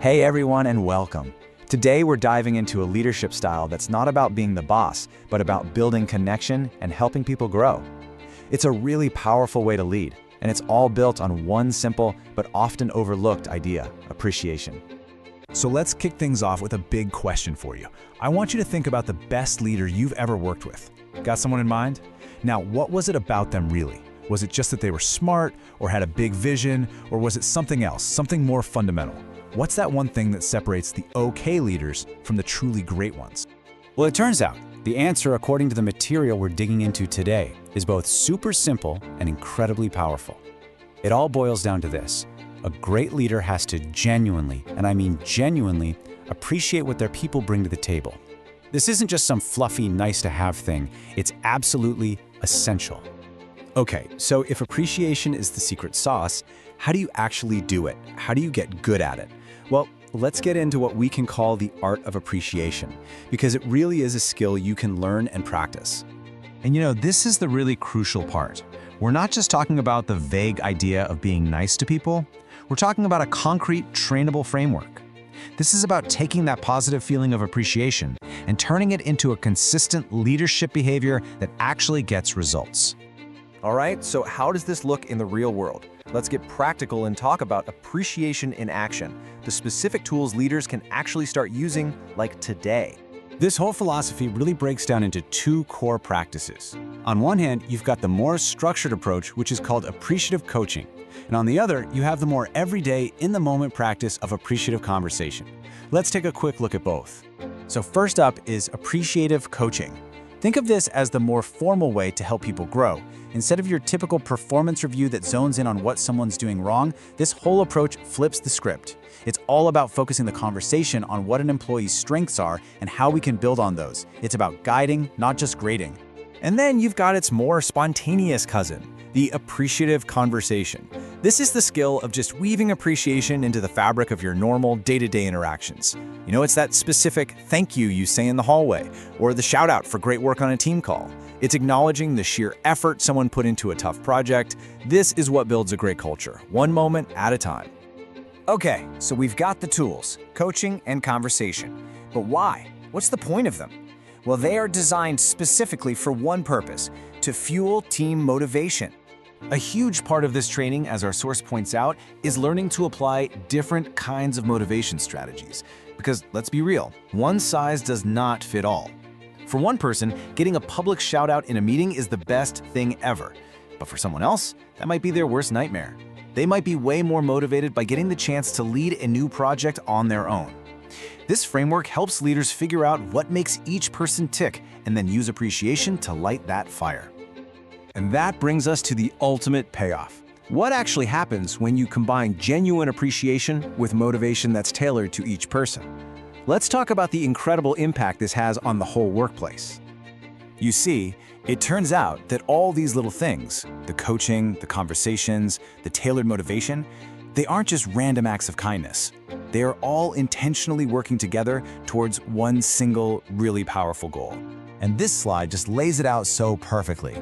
Hey everyone and welcome. Today we're diving into a leadership style that's not about being the boss, but about building connection and helping people grow. It's a really powerful way to lead, and it's all built on one simple but often overlooked idea: appreciation. So let's kick things off with a big question for you. I want you to think about the best leader you've ever worked with. Got someone in mind? Now, what was it about them really? Was it just that they were smart or had a big vision, or was it something else, something more fundamental? What's that one thing that separates the okay leaders from the truly great ones? Well, it turns out the answer, according to the material we're digging into today, is both super simple and incredibly powerful. It all boils down to this: a great leader has to genuinely, and I mean genuinely, appreciate what their people bring to the table. This isn't just some fluffy, nice-to-have thing. It's absolutely essential. Okay, so if appreciation is the secret sauce, how do you actually do it? How do you get good at it? Well, let's get into what we can call the art of appreciation, because it really is a skill you can learn and practice. And this is the really crucial part. We're not just talking about the vague idea of being nice to people. We're talking about a concrete, trainable framework. This is about taking that positive feeling of appreciation and turning it into a consistent leadership behavior that actually gets results. All right, so how does this look in the real world? Let's get practical and talk about appreciation in action, the specific tools leaders can actually start using, like today. This whole philosophy really breaks down into two core practices. On one hand, you've got the more structured approach, which is called appreciative coaching. And on the other, you have the more everyday, in-the-moment practice of appreciative conversation. Let's take a quick look at both. So first up is appreciative coaching. Think of this as the more formal way to help people grow. Instead of your typical performance review that zones in on what someone's doing wrong, this whole approach flips the script. It's all about focusing the conversation on what an employee's strengths are and how we can build on those. It's about guiding, not just grading. And then you've got its more spontaneous cousin, the appreciative conversation. This is the skill of just weaving appreciation into the fabric of your normal day-to-day interactions. It's that specific thank you say in the hallway, or the shout out for great work on a team call. It's acknowledging the sheer effort someone put into a tough project. This is what builds a great culture, one moment at a time. Okay, so we've got the tools, coaching and conversation. But why? What's the point of them? Well, they are designed specifically for one purpose: to fuel team motivation. A huge part of this training, as our source points out, is learning to apply different kinds of motivation strategies. Because let's be real, one size does not fit all. For one person, getting a public shout out in a meeting is the best thing ever. But for someone else, that might be their worst nightmare. They might be way more motivated by getting the chance to lead a new project on their own. This framework helps leaders figure out what makes each person tick and then use appreciation to light that fire. And that brings us to the ultimate payoff. What actually happens when you combine genuine appreciation with motivation that's tailored to each person? Let's talk about the incredible impact this has on the whole workplace. You see, it turns out that all these little things, the coaching, the conversations, the tailored motivation, they aren't just random acts of kindness. They are all intentionally working together towards one single, really powerful goal. And this slide just lays it out so perfectly.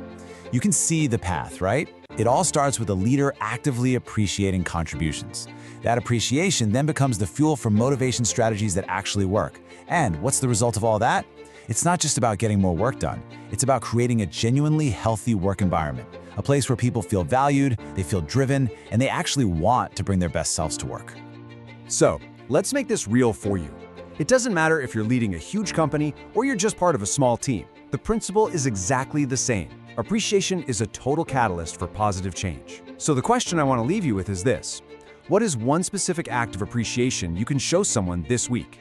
You can see the path, right? It all starts with a leader actively appreciating contributions. That appreciation then becomes the fuel for motivation strategies that actually work. And what's the result of all that? It's not just about getting more work done. It's about creating a genuinely healthy work environment, a place where people feel valued, they feel driven, and they actually want to bring their best selves to work. So, let's make this real for you. It doesn't matter if you're leading a huge company or you're just part of a small team. The principle is exactly the same. Appreciation is a total catalyst for positive change. So the question I want to leave you with is this: what is one specific act of appreciation you can show someone this week?